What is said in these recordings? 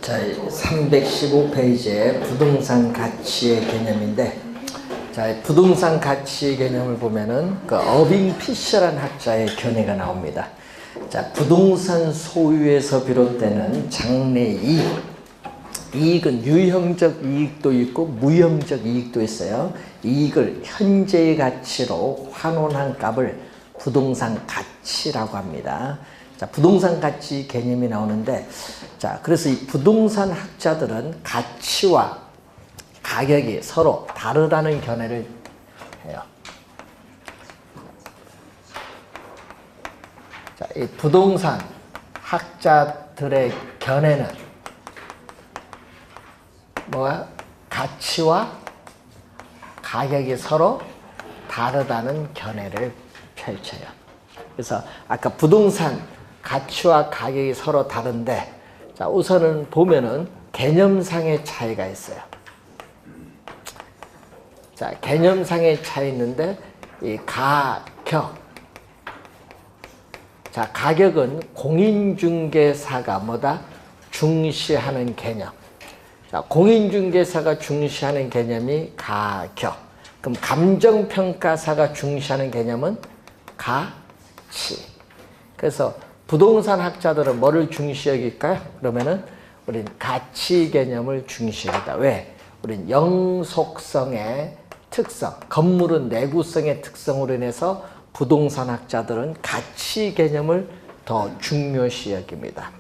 자, 315페이지에 부동산 가치의 개념인데, 자, 부동산 가치의 개념을 보면은 그 어빙 피셔라는 학자의 견해가 나옵니다. 자, 부동산 소유에서 비롯되는 장래 이익. 이익은 유형적 이익도 있고 무형적 이익도 있어요. 이익을 현재의 가치로 환원한 값을 부동산 가치라고 합니다. 자, 부동산 가치 개념이 나오는데, 자, 그래서 이 부동산 학자들은 가치와 가격이 서로 다르다는 견해를 해요. 자, 이 부동산 학자들의 견해는 뭐야? 가치와 가격이 서로 다르다는 견해를 펼쳐요. 그래서 아까 부동산 가치와 가격이 서로 다른데, 자, 우선은 보면은 개념상의 차이가 있어요. 자, 개념상의 차이 있는데, 이 가격. 자, 가격은 공인중개사가 뭐다? 중시하는 개념. 자, 공인중개사가 중시하는 개념이 가격. 그럼 감정평가사가 중시하는 개념은 가치. 그래서 부동산 학자들은 뭐를 중시 여길까요? 그러면은 우린 가치 개념을 중시 여기다. 왜? 우린 영속성의 특성, 건물은 내구성의 특성으로 인해서 부동산 학자들은 가치 개념을 더 중요시 여깁니다.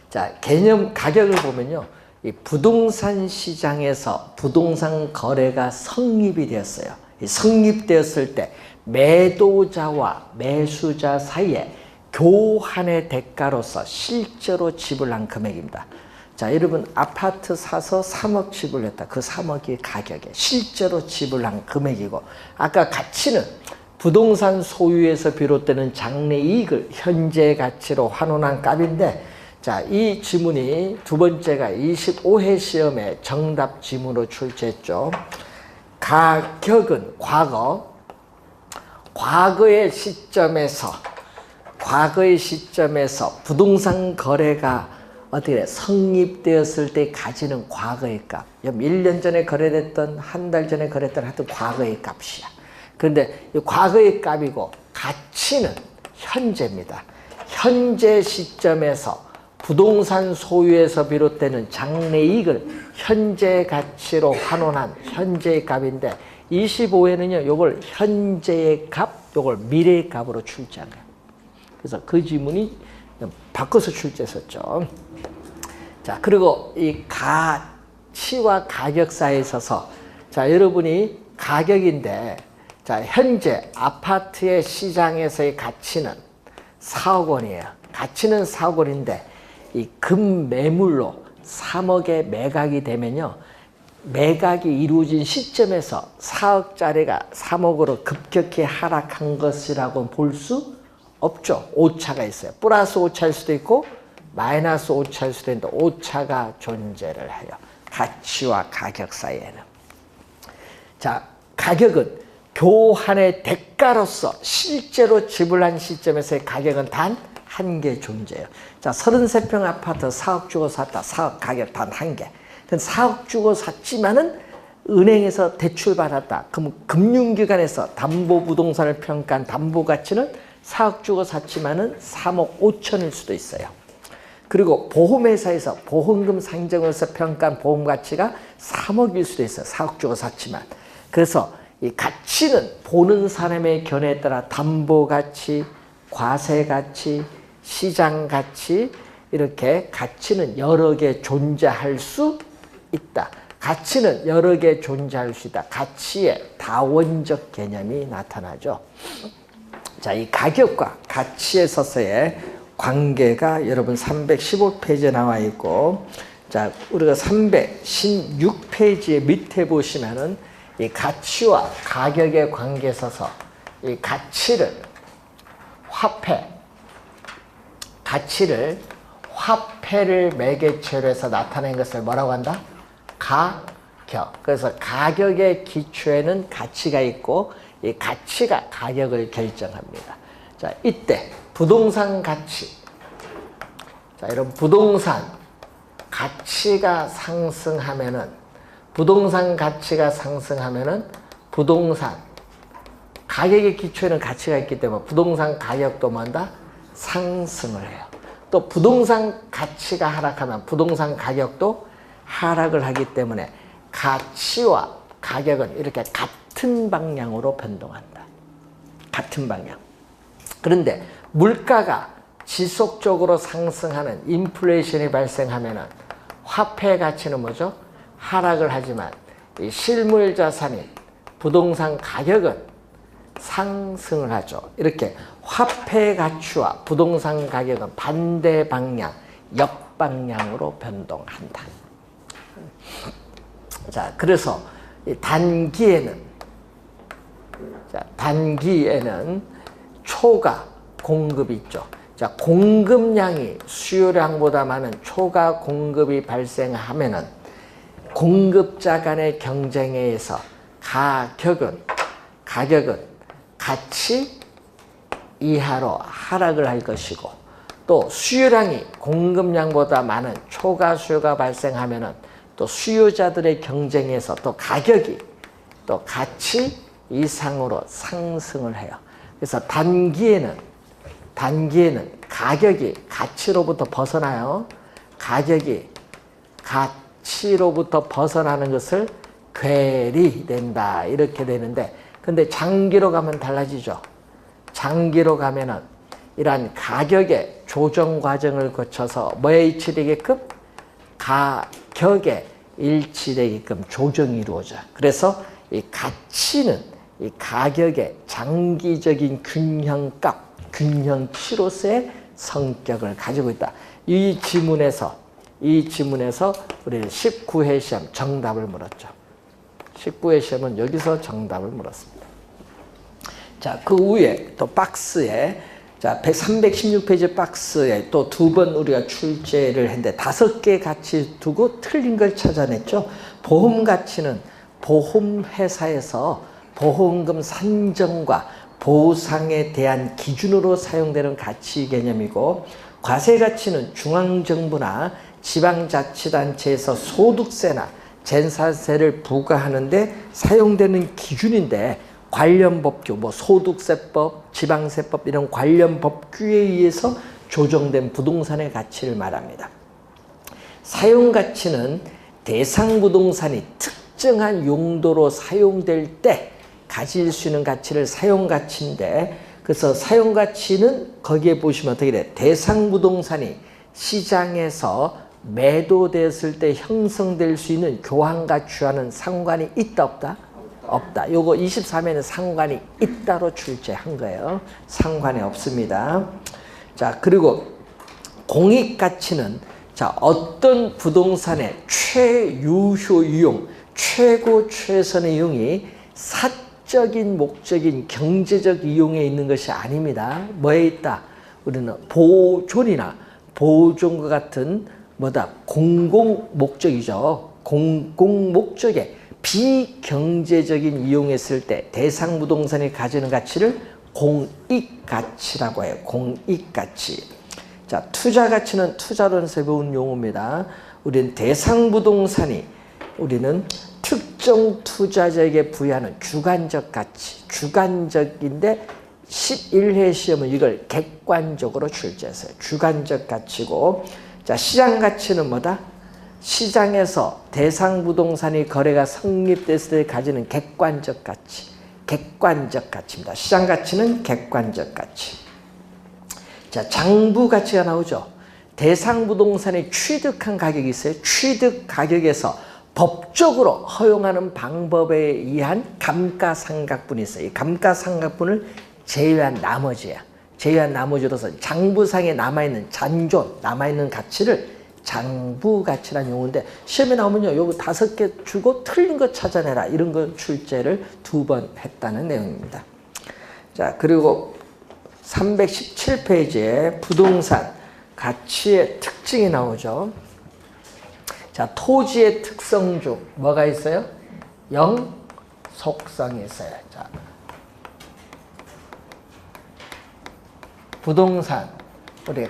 자, 개념 가격을 보면요, 이 부동산 시장에서 부동산 거래가 성립이 되었어요. 이 성립되었을 때 매도자와 매수자 사이에 교환의 대가로서 실제로 지불한 금액입니다. 자, 여러분 아파트 사서 3억 지불했다. 그 3억이 가격에 실제로 지불한 금액이고, 아까 가치는 부동산 소유에서 비롯되는 장래 이익을 현재 가치로 환원한 값인데, 자, 이 지문이 두 번째가 25회 시험에 정답 지문으로 출제했죠. 가격은 과거의 시점에서 부동산 거래가 어떻게 돼? 성립되었을 때 가지는 과거의 값. 1년 전에 거래됐던, 한 달 전에 거래됐던 하여튼 과거의 값이야. 그런데 이 과거의 값이고 가치는 현재입니다. 현재 시점에서 부동산 소유에서 비롯되는 장래 이익을 현재 가치로 환원한 현재의 값인데, 25회는요, 요걸 현재의 값, 요걸 미래의 값으로 출제한 거예요. 그래서 그 지문이 바꿔서 출제했었죠. 자, 그리고 이 가치와 가격 사이에 있어서, 자, 여러분이 가격인데, 자, 현재 아파트의 시장에서의 가치는 4억 원이에요. 가치는 4억 원인데, 이 금매물로 3억에 매각이 되면요, 매각이 이루어진 시점에서 4억짜리가 3억으로 급격히 하락한 것이라고 볼 수 없죠. 오차가 있어요. 플러스 오차일 수도 있고 마이너스 오차일 수도 있는데 오차가 존재를 해요. 가치와 가격 사이에는. 자, 가격은 교환의 대가로서 실제로 지불한 시점에서의 가격은 단 한 개 존재해요. 자, 33평 아파트 4억 주고 샀다. 4억 가격 단 한 개. 4억 주고 샀지만은 은행에서 대출 받았다. 그럼 금융기관에서 담보부동산을 평가한 담보가치는 4억 주고 샀지만은 3억 5천일 수도 있어요. 그리고 보험회사에서 보험금 상정에서 평가한 보험가치가 3억일 수도 있어요. 4억 주고 샀지만. 그래서 이 가치는 보는 사람의 견해에 따라 담보가치, 과세가치, 시장가치, 이렇게 가치는 여러 개 존재할 수 있다. 가치는 여러 개 존재할 수 있다. 가치의 다원적 개념이 나타나죠. 자, 이 가격과 가치에 있어서의 관계가 여러분 315페이지에 나와 있고, 자, 우리가 316페이지의 밑에 보시면은 이 가치와 가격의 관계에 있어서 이 화폐를 매개체로 해서 나타낸 것을 뭐라고 한다? 가격. 그래서 가격의 기초에는 가치가 있고, 이 가치가 가격을 결정합니다. 자, 이때 부동산 가치. 자, 여러분 부동산 가치가 상승하면은, 부동산 가치가 상승하면은 부동산 가격의 기초에는 가치가 있기 때문에 부동산 가격도 뭔다? 상승을 해요. 또 부동산 가치가 하락하면 부동산 가격도 하락을 하기 때문에 가치와 가격은 이렇게 같은 방향으로 변동한다. 같은 방향. 그런데 물가가 지속적으로 상승하는 인플레이션이 발생하면은 화폐 가치는 뭐죠? 하락을 하지만 이 실물 자산인 부동산 가격은 상승을 하죠. 이렇게 화폐 가치와 부동산 가격은 반대 방향, 역방향으로 변동한다. 자, 그래서 단기에는 초과 공급이 있죠. 자, 공급량이 수요량보다 많은 초과 공급이 발생하면은 공급자 간의 경쟁에 의해서 가격은 가치 이하로 하락을 할 것이고, 또 수요량이 공급량보다 많은 초과 수요가 발생하면은 또 수요자들의 경쟁에서 또 가격이 또 가치 이상으로 상승을 해요. 그래서 단기에는 가격이 가치로부터 벗어나요. 가격이 가치로부터 벗어나는 것을 괴리된다. 이렇게 되는데, 근데 장기로 가면 달라지죠. 장기로 가면은 이러한 가격의 조정 과정을 거쳐서 뭐에 일치되게끔? 가격에 일치되게끔 조정이 이루어져. 그래서 이 가치는 이 가격의 장기적인 균형값, 균형치로서의 성격을 가지고 있다. 이 지문에서 우리는 19회 시험 정답을 물었죠. 19회 시험은 여기서 정답을 물었습니다. 자, 그 위에 또 박스에, 자, 316페이지 박스에 또 두 번 우리가 출제를 했는데 5개 가치 두고 틀린 걸 찾아냈죠. 보험 가치는 보험회사에서 보험금 산정과 보상에 대한 기준으로 사용되는 가치 개념이고, 과세 가치는 중앙정부나 지방자치단체에서 소득세나 젠사세를 부과하는데 사용되는 기준인데, 관련 법규, 소득세법, 지방세법 이런 관련 법규에 의해서 조정된 부동산의 가치를 말합니다. 사용가치는 대상 부동산이 특정한 용도로 사용될 때 가질 수 있는 가치를 사용가치인데, 그래서 사용가치는 거기에 보시면 어떻게 돼? 대상 부동산이 시장에서 매도됐을 때 형성될 수 있는 교환가치와는 상관이 있다 없다? 없다. 요거 23회는 상관이 있다로 출제한 거예요. 상관이 없습니다. 자, 그리고 공익가치는 자, 어떤 부동산의 최유효 이용, 최고 최선의 이용이 사적인 목적인 경제적 이용에 있는 것이 아닙니다. 뭐에 있다? 우리는 보존이나 보존과 같은 공공 목적이죠. 공공 목적에 비경제적인 이용했을 때 대상 부동산이 가지는 가치를 공익가치라고 해요. 공익가치. 자, 투자가치는 투자론에서 배운 용어입니다. 우리는 대상 부동산이 우리는 특정 투자자에게 부여하는 주관적 가치, 주관적인데 11회 시험은 이걸 객관적으로 출제했어요. 주관적 가치고, 자, 시장 가치는 뭐다? 시장에서 대상 부동산이 거래가 성립됐을 때 가지는 객관적 가치, 객관적 가치입니다. 시장 가치는 객관적 가치. 자, 장부 가치가 나오죠. 대상 부동산이 취득한 가격이 있어요. 취득 가격에서 법적으로 허용하는 방법에 의한 감가상각분이 있어요. 이 감가상각분을 제외한 나머지야. 제외한 나머지로서 장부상에 남아있는 잔존, 남아있는 가치를 장부 가치라는 용어인데, 시험에 나오면요, 요거 5개 주고 틀린 거 찾아내라. 이런 거 출제를 2번 했다는 내용입니다. 자, 그리고 317페이지에 부동산 가치의 특징이 나오죠. 자, 토지의 특성 중 뭐가 있어요? 영속성이 있어요. 자, 부동산, 우리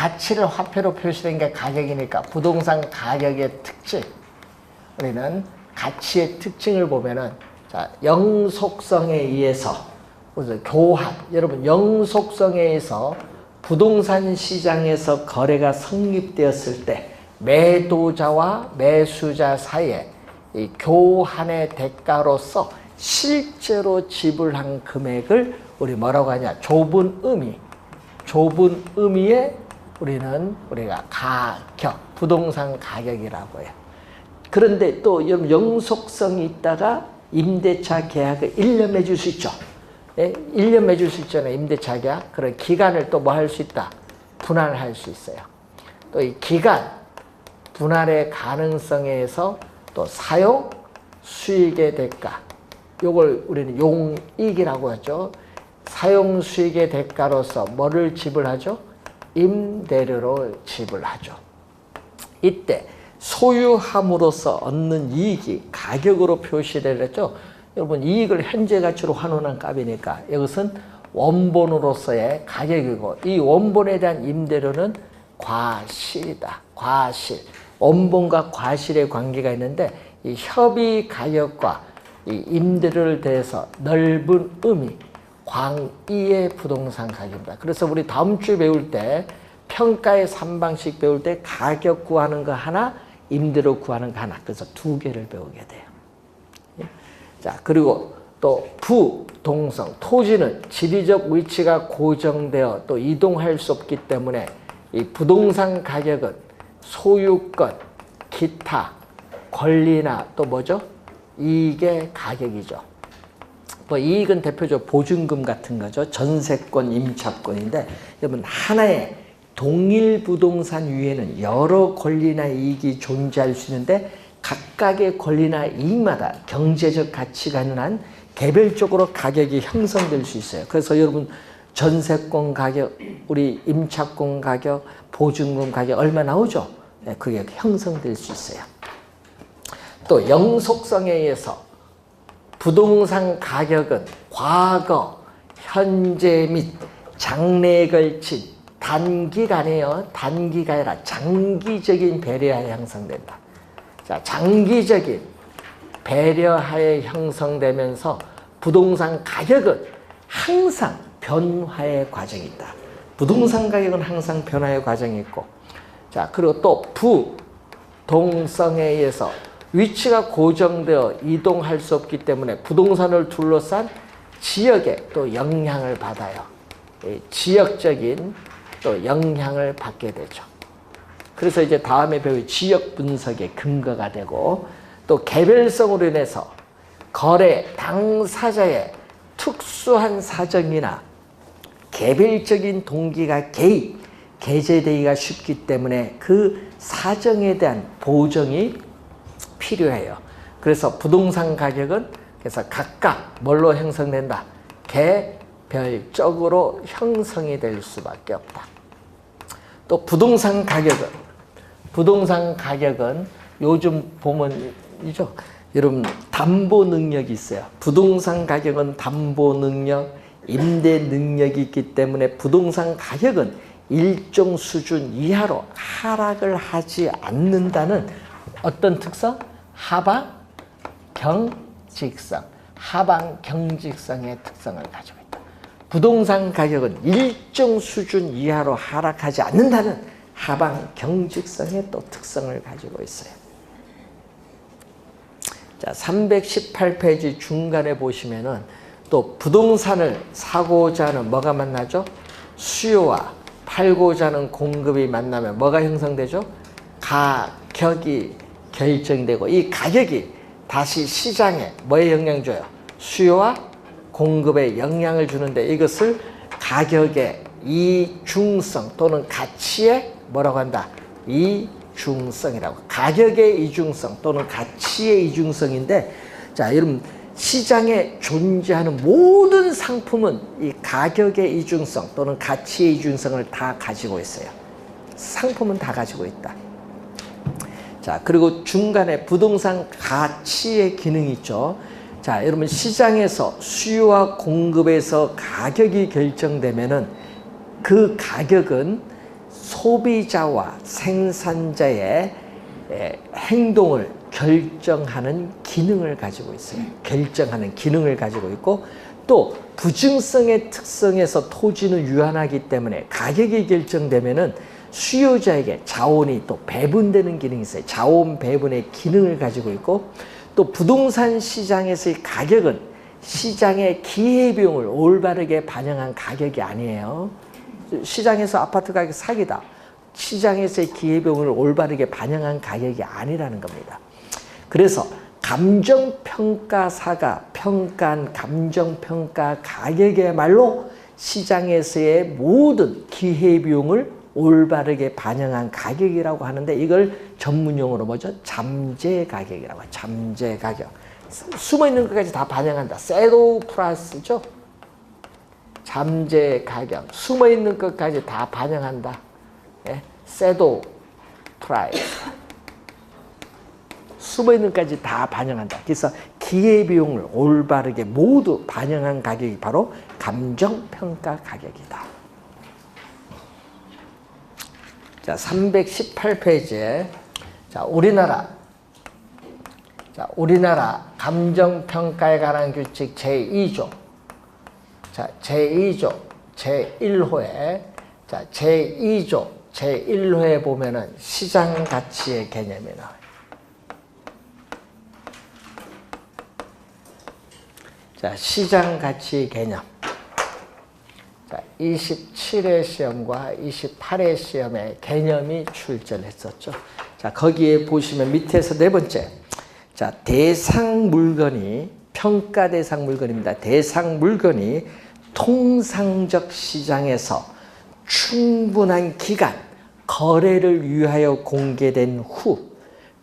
가치를 화폐로 표시된 게 가격이니까 부동산 가격의 특징, 우리는 가치의 특징을 보면은, 자, 영속성에 의해서, 교환, 여러분 영속성에 의해서 부동산 시장에서 거래가 성립되었을 때 매도자와 매수자 사이에 이 교환의 대가로서 실제로 지불한 금액을 우리 뭐라고 하냐? 좁은 의미의 우리가 가격, 부동산 가격이라고 해요. 그런데 또 영속성이 있다가 임대차 계약을 1년 맺을 수 있죠. 예? 1년 맺을 수 있잖아요. 임대차 계약. 그런 기간을 또 뭐 할 수 있다? 분할할 수 있어요. 또 이 기간 분할의 가능성에 의해서 또 사용 수익의 대가, 요걸 우리는 용익이라고 하죠. 사용 수익의 대가로서 뭐를 지불하죠? 임대료로 지불하죠. 이때 소유함으로써 얻는 이익이 가격으로 표시되었죠. 여러분, 이익을 현재 가치로 환원한 값이니까 이것은 원본으로서의 가격이고, 이 원본에 대한 임대료는 과실이다. 과실. 원본과 과실의 관계가 있는데, 이 협의 가격과 이 임대료를 대해서 넓은 의미, 광의의 부동산 가격입니다. 그래서 우리 다음 주에 배울 때 평가의 3방식 배울 때 가격 구하는 거 하나, 임대료 구하는 거 하나. 그래서 2개를 배우게 돼요. 자, 그리고 또 부동성, 토지는 지리적 위치가 고정되어 또 이동할 수 없기 때문에 이 부동산 가격은 소유권, 기타, 권리나 또 뭐죠? 이익의 가격이죠. 뭐 이익은 대표적으로 보증금 같은 거죠. 전세권, 임차권인데, 여러분 하나의 동일 부동산 위에는 여러 권리나 이익이 존재할 수 있는데, 각각의 권리나 이익마다 경제적 가치가 있는 한 개별적으로 가격이 형성될 수 있어요. 그래서 여러분 전세권 가격, 우리 임차권 가격, 보증금 가격 얼마 나오죠? 네, 그게 형성될 수 있어요. 또 영속성에 의해서 부동산 가격은 과거, 현재 및 장래에 걸친 단기간에요. 단기가 아니라 장기적인 배려하에 형성된다. 자, 장기적인 배려하에 형성되면서 부동산 가격은 항상 변화의 과정이 있다. 부동산 가격은 항상 변화의 과정이 있고, 자, 그리고 또 부동성에 의해서 위치가 고정되어 이동할 수 없기 때문에 부동산을 둘러싼 지역에 또 영향을 받아요. 지역적인 또 영향을 받게 되죠. 그래서 이제 다음에 배울 지역 분석의 근거가 되고, 또 개별성으로 인해서 거래 당사자의 특수한 사정이나 개별적인 동기가 개재되기가 쉽기 때문에 그 사정에 대한 보정이 필요해요. 그래서 부동산 가격은 그래서 각각 뭘로 형성된다? 개별적으로 형성이 될 수밖에 없다. 또 부동산 가격은 요즘 보면 이죠. 여러분 담보 능력이 있어요. 부동산 가격은 담보 능력, 임대 능력이 있기 때문에 부동산 가격은 일정 수준 이하로 하락을 하지 않는다는 어떤 특성? 하방 경직성의 특성을 가지고 있다. 부동산 가격은 일정 수준 이하로 하락하지 않는다는 하방 경직성의 또 특성을 가지고 있어요. 자, 318페이지 중간에 보시면은 또 부동산을 사고자 하는 뭐가 만나죠? 수요와 팔고자 하는 공급이 만나면 뭐가 형성되죠? 가격이 결정되고, 이 가격이 다시 시장에 뭐에 영향 줘요? 수요와 공급에 영향을 주는데, 이것을 가격의 이중성 또는 가치의 뭐라고 한다? 이중성이라고. 가격의 이중성 또는 가치의 이중성인데, 자, 여러분 시장에 존재하는 모든 상품은 이 가격의 이중성 또는 가치의 이중성을 다 가지고 있어요. 상품은 다 가지고 있다. 자, 그리고 중간에 부동산 가치의 기능이 있죠. 자, 여러분 시장에서 수요와 공급에서 가격이 결정되면은 그 가격은 소비자와 생산자의 행동을 결정하는 기능을 가지고 있어요. 결정하는 기능을 가지고 있고, 또 부증성의 특성에서 토지는 유한하기 때문에 가격이 결정되면은 수요자에게 자원이 또 배분되는 기능이 있어요. 자원 배분의 기능을 가지고 있고, 또 부동산 시장에서의 가격은 시장의 기회비용을 올바르게 반영한 가격이 아니에요. 시장에서 아파트 가격 사기다. 시장에서의 기회비용을 올바르게 반영한 가격이 아니라는 겁니다. 그래서 감정평가사가 평가한 감정평가 가격이야말로 시장에서의 모든 기회비용을 올바르게 반영한 가격이라고 하는데, 이걸 전문용어로 뭐죠? 잠재가격이라고 해요. 잠재가격. 숨어있는 것까지 다 반영한다. 섀도우 프라이스죠. 잠재가격. 숨어있는 것까지 다 반영한다. 예? 섀도우 프라이스. 숨어있는 것까지 다 반영한다. 그래서 기회비용을 올바르게 모두 반영한 가격이 바로 감정평가 가격이다. 자, 318페이지에 우리나라 감정평가에 관한 규칙 제2조. 자, 제2조 제1호에 제2조 제1호에 보면은 시장 가치의 개념이 나와요. 자, 시장 가치 개념. 자, 27회 시험과 28회 시험에 개념이 출제를 했었죠. 자, 거기에 보시면 밑에서 네 번째. 자, 대상 물건이, 평가 대상 물건입니다. 대상 물건이 통상적 시장에서 충분한 기간, 거래를 위하여 공개된 후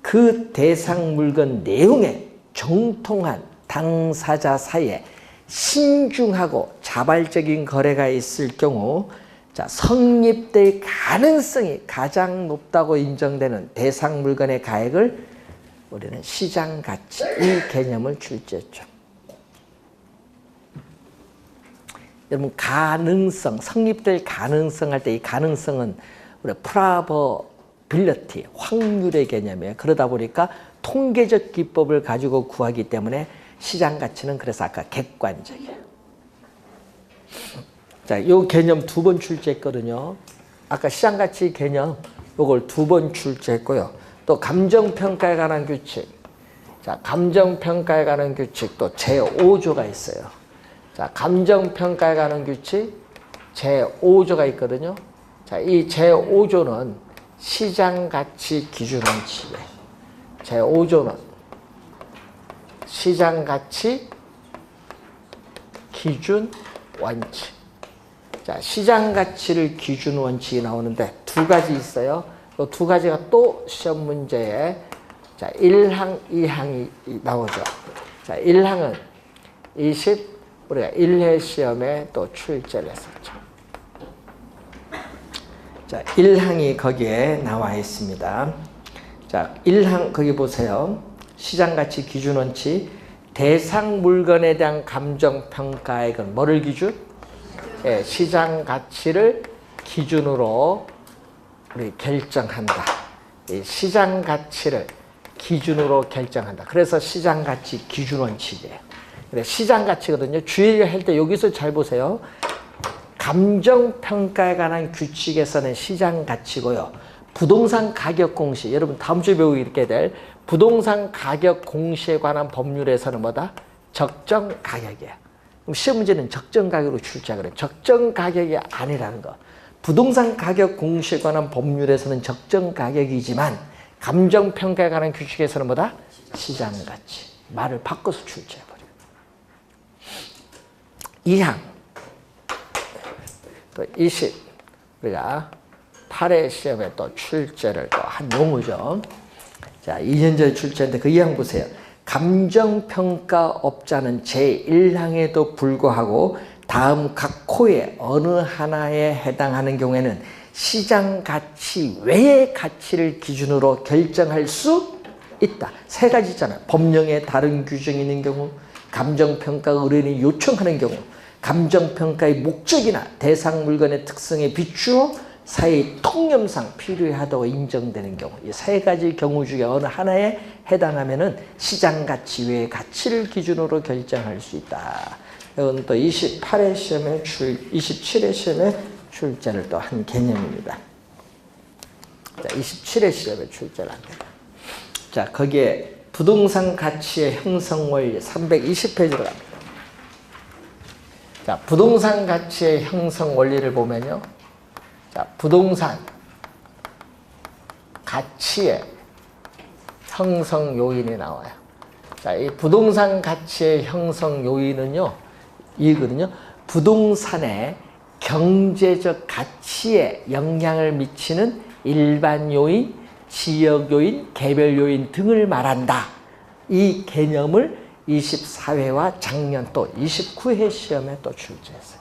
그 대상 물건 내용에 정통한 당사자 사이에 신중하고 자발적인 거래가 있을 경우, 자, 성립될 가능성이 가장 높다고 인정되는 대상 물건의 가액을 우리는 시장 가치, 이 개념을 출제했죠. 여러분, 가능성, 성립될 가능성 할 때 이 가능성은 우리 프라버빌리티, 확률의 개념이에요. 그러다 보니까 통계적 기법을 가지고 구하기 때문에 시장 가치는 그래서 아까 객관적이에요. 자, 이 개념 2번 출제했거든요. 아까 시장 가치 개념 이걸 2번 출제했고요. 또 감정평가에 관한 규칙. 자, 감정평가에 관한 규칙 또 제5조가 있어요. 자, 감정평가에 관한 규칙 제5조가 있거든요. 자, 이 제5조는 시장가치 기준원칙이에요. 제5조는 시장가치 기준원칙. 자, 시장가치를 기준원칙이 나오는데 두 가지 있어요. 이 두 가지가 또 시험 문제에 자, 1항, 2항이 나오죠. 자, 1항은 우리가 1회 시험에 또 출제를 했었죠. 자, 1항이 거기에 나와 있습니다. 자, 1항 거기 보세요. 시장가치 기준원칙. 대상 물건에 대한 감정평가액은 뭐를 기준? 예, 시장가치를 기준으로 우리 결정한다. 이 시장가치를 기준으로 결정한다. 그래서 시장가치 기준원칙이에요. 그래, 시장가치거든요. 주의할 때 여기서 잘 보세요. 감정평가에 관한 규칙에서는 시장가치고요. 부동산 가격 공시, 여러분 다음 주에 배우게 될 부동산 가격 공시에 관한 법률에서는 뭐다? 적정 가격이야. 그럼 시험 문제는 적정 가격으로 출제하거든요. 적정 가격이 아니라는 거. 부동산 가격 공시에 관한 법률에서는 적정 가격이지만 감정평가에 관한 규칙에서는 뭐다? 시장가치. 말을 바꿔서 출제해버려요. 2항. 또 20. 우리가 8회 시험에 또 출제를 또 한 용어죠. 자, 2년 전에 출제했는데 그 2항 보세요. 감정평가업자는 제1항에도 불구하고 다음 각 코의 어느 하나에 해당하는 경우에는 시장가치 외의 가치를 기준으로 결정할 수 있다. 세 가지 있잖아요. 법령에 다른 규정이 있는 경우, 감정평가 의뢰인이 요청하는 경우, 감정평가의 목적이나 대상 물건의 특성에 비추어 사회 통념상 필요하다고 인정되는 경우, 이 세 가지 경우 중에 어느 하나에 해당하면은 시장 가치 외의 가치를 기준으로 결정할 수 있다. 이건 또 27회 시험에 출제를 또 한 개념입니다. 자, 27회 시험에 출제를 합니다. 자, 거기에 부동산 가치의 형성 원리 320페이지로 갑니다. 자, 부동산 가치의 형성 원리를 보면요. 자, 부동산 가치의 형성 요인이 나와요. 자, 이 부동산 가치의 형성 요인은요, 이거든요. 부동산의 경제적 가치에 영향을 미치는 일반 요인, 지역 요인, 개별 요인 등을 말한다. 이 개념을 24회와 작년 또 29회 시험에 또 출제했어요.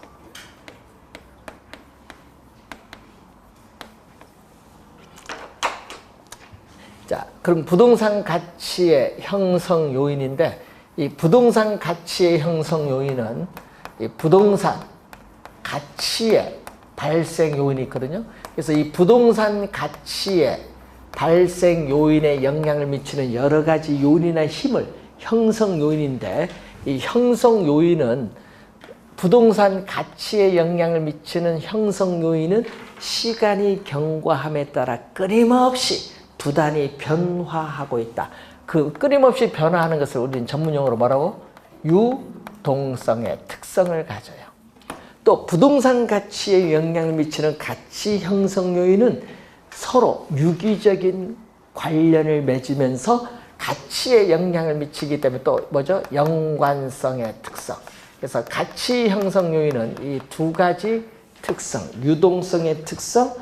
자, 그럼 부동산 가치의 형성 요인인데, 이 부동산 가치의 형성 요인은 이 부동산 가치의 발생 요인이 있거든요. 그래서 이 부동산 가치의 발생 요인에 영향을 미치는 여러 가지 요인이나 힘을 형성 요인인데, 이 형성 요인은 부동산 가치에 영향을 미치는 형성 요인은 시간이 경과함에 따라 끊임없이 부단히 변화하고 있다. 그 끊임없이 변화하는 것을 우리는 전문용어로 뭐라고? 유동성의 특성을 가져요. 또 부동산 가치에 영향을 미치는 가치 형성 요인은 서로 유기적인 관련을 맺으면서 가치에 영향을 미치기 때문에 또 뭐죠? 연관성의 특성. 그래서 가치 형성 요인은 이 두 가지 특성, 유동성의 특성,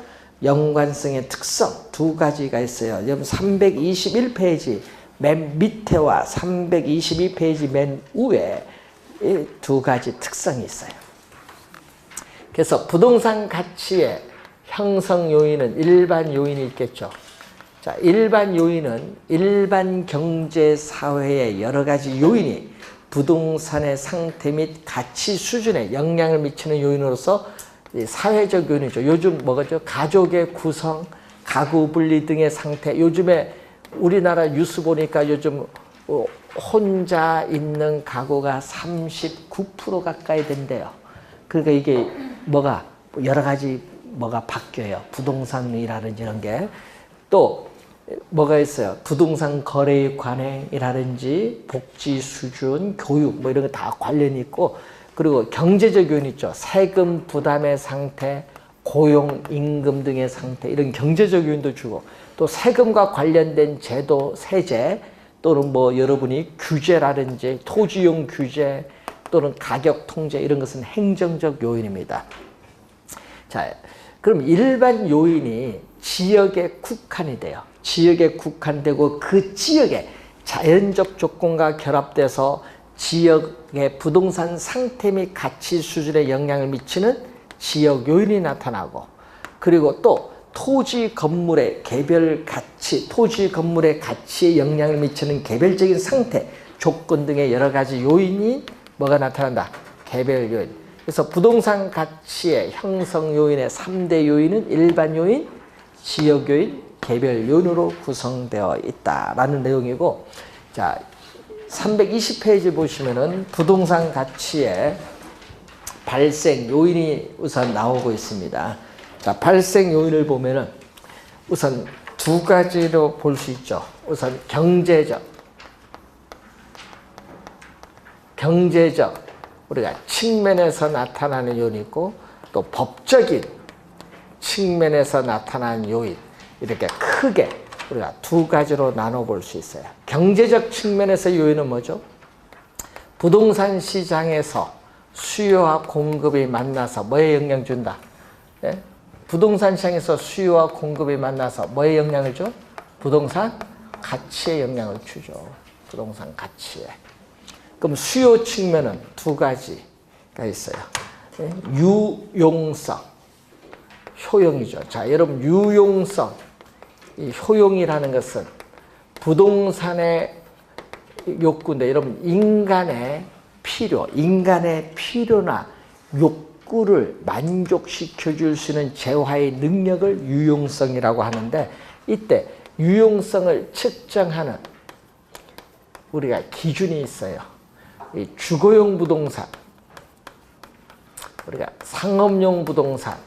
연관성의 특성 두 가지가 있어요. 여러분 321페이지 맨 밑에와 322페이지 맨 위에 이 두 가지 특성이 있어요. 그래서 부동산 가치의 형성 요인은 일반 요인이 있겠죠. 자, 일반 요인은 일반 경제 사회의 여러 가지 요인이 부동산의 상태 및 가치 수준에 영향을 미치는 요인으로서 사회적 요인이죠. 요즘 뭐죠? 가족의 구성, 가구 분리 등의 상태. 요즘에 우리나라 뉴스 보니까 요즘 혼자 있는 가구가 39% 가까이 된대요. 그러니까 이게 뭐가 여러 가지 뭐가 바뀌어요. 부동산이라든지 이런 게. 또 뭐가 있어요. 부동산 거래 관행이라든지 복지 수준, 교육 뭐 이런 거 다 관련이 있고, 그리고 경제적 요인 있죠. 세금 부담의 상태, 고용, 임금 등의 상태, 이런 경제적 요인도 주고, 또 세금과 관련된 제도, 세제, 또는 뭐 여러분이 규제라든지 토지용 규제, 또는 가격 통제, 이런 것은 행정적 요인입니다. 자, 그럼 일반 요인이 지역에 국한이 돼요. 지역에 국한되고 그 지역의 자연적 조건과 결합돼서 지역의 부동산 상태 및 가치 수준에 영향을 미치는 지역 요인이 나타나고, 그리고 또 토지 건물의 개별 가치, 토지 건물의 가치에 영향을 미치는 개별적인 상태, 조건 등의 여러 가지 요인이 뭐가 나타난다? 개별 요인. 그래서 부동산 가치의 형성 요인의 3대 요인은 일반 요인, 지역 요인, 개별 요인으로 구성되어 있다라는 내용이고, 자, 320페이지 보시면은 부동산 가치의 발생 요인이 우선 나오고 있습니다. 자, 발생 요인을 보면은 우선 두 가지로 볼 수 있죠. 우선 경제적 우리가 측면에서 나타나는 요인이 있고, 또 법적인 측면에서 나타나는 요인, 이렇게 크게 우리가 두 가지로 나눠볼 수 있어요. 경제적 측면에서 요인은 뭐죠? 부동산 시장에서 수요와 공급이 만나서 뭐에 영향 준다? 예? 부동산 시장에서 수요와 공급이 만나서 뭐에 영향을 줘? 부동산 가치에 영향을 주죠. 부동산 가치에. 그럼 수요 측면은 두 가지가 있어요. 예? 유용성, 효용이죠. 자, 여러분 유용성, 이 효용이라는 것은 부동산의 욕구인데, 여러분 인간의 필요나 입구를 만족시켜 줄 수 있는 재화의 능력을 유용성이라고 하는데, 이때 유용성을 측정하는 우리가 기준이 있어요. 이 주거용 부동산, 우리가 상업용 부동산,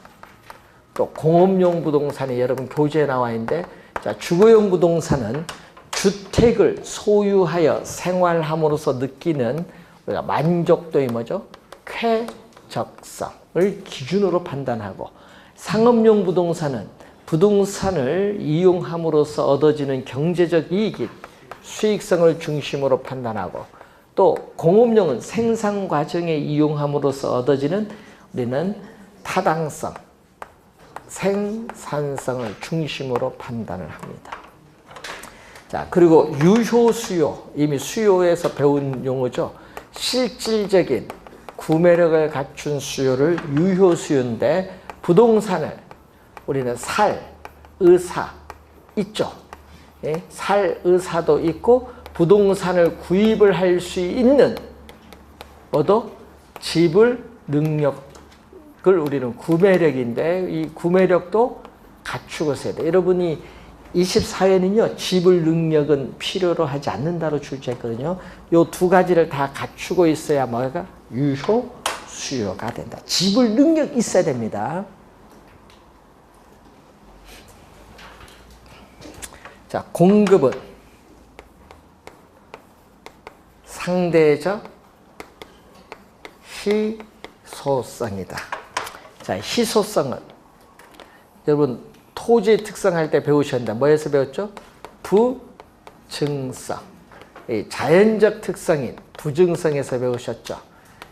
또 공업용 부동산이 여러분 교재에 나와 있는데, 자, 주거용 부동산은 주택을 소유하여 생활함으로써 느끼는 우리가 만족도의 뭐죠? 쾌적성을 기준으로 판단하고, 상업용 부동산은 부동산을 이용함으로써 얻어지는 경제적 이익인 수익성을 중심으로 판단하고, 또 공업용은 생산 과정에 이용함으로써 얻어지는 우리는 타당성, 생산성을 중심으로 판단을 합니다. 자, 그리고 유효 수요, 이미 수요에서 배운 용어죠. 실질적인 구매력을 갖춘 수요를 유효 수요인데, 부동산을 우리는 살 의사 있죠. 예? 살 의사도 있고 부동산을 구입을 할 수 있는 뭐도 지불 능력을 우리는 구매력인데, 이 구매력도 갖추고 있어야 돼. 여러분이 24회는요, 지불 능력은 필요로 하지 않는다로 출제했거든요. 요 두 가지를 다 갖추고 있어야 뭐가? 유효 수요가 된다. 지불 능력 있어야 됩니다. 자, 공급은 상대적 희소성이다. 자, 희소성은 여러분 토지의 특성할 때 배우셨는데 뭐에서 배웠죠? 부증성. 자연적 특성인 부증성에서 배우셨죠.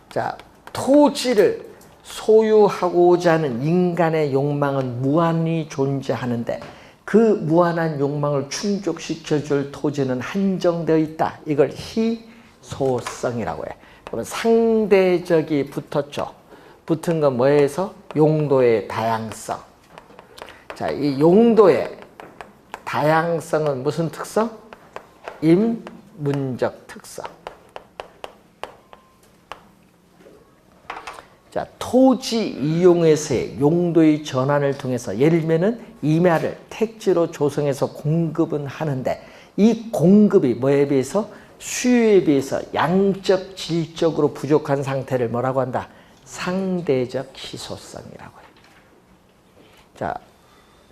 자, 토지를 소유하고자 하는 인간의 욕망은 무한히 존재하는데, 그 무한한 욕망을 충족시켜줄 토지는 한정되어 있다. 이걸 희소성이라고 해. 그러면 상대적이 붙었죠. 붙은 건 뭐에서? 용도의 다양성. 자, 이 용도의 다양성은 무슨 특성? 인문적 특성. 자, 토지 이용에서의 용도의 전환을 통해서, 예를 들면은 임야를 택지로 조성해서 공급은 하는데, 이 공급이 뭐에 비해서? 수요에 비해서 양적, 질적으로 부족한 상태를 뭐라고 한다? 상대적 희소성이라고 해요. 자,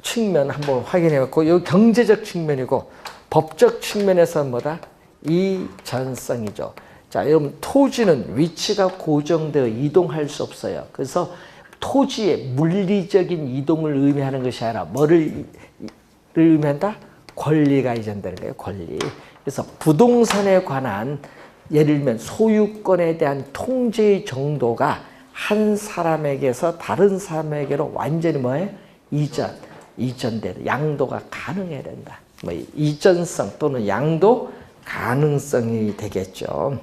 측면 한번 확인해 봤고, 이 경제적 측면이고, 법적 측면에서는 뭐다? 이전성이죠. 자, 여러분 토지는 위치가 고정되어 이동할 수 없어요. 그래서 토지의 물리적인 이동을 의미하는 것이 아니라 뭐를 의미한다? 권리가 이전되는 거예요. 권리. 그래서 부동산에 관한 예를 들면 소유권에 대한 통제의 정도가 한 사람에게서 다른 사람에게로 완전히 뭐예요? 이전되는 양도가 가능해야 된다. 뭐 이전성 또는 양도 가능성이 되겠죠.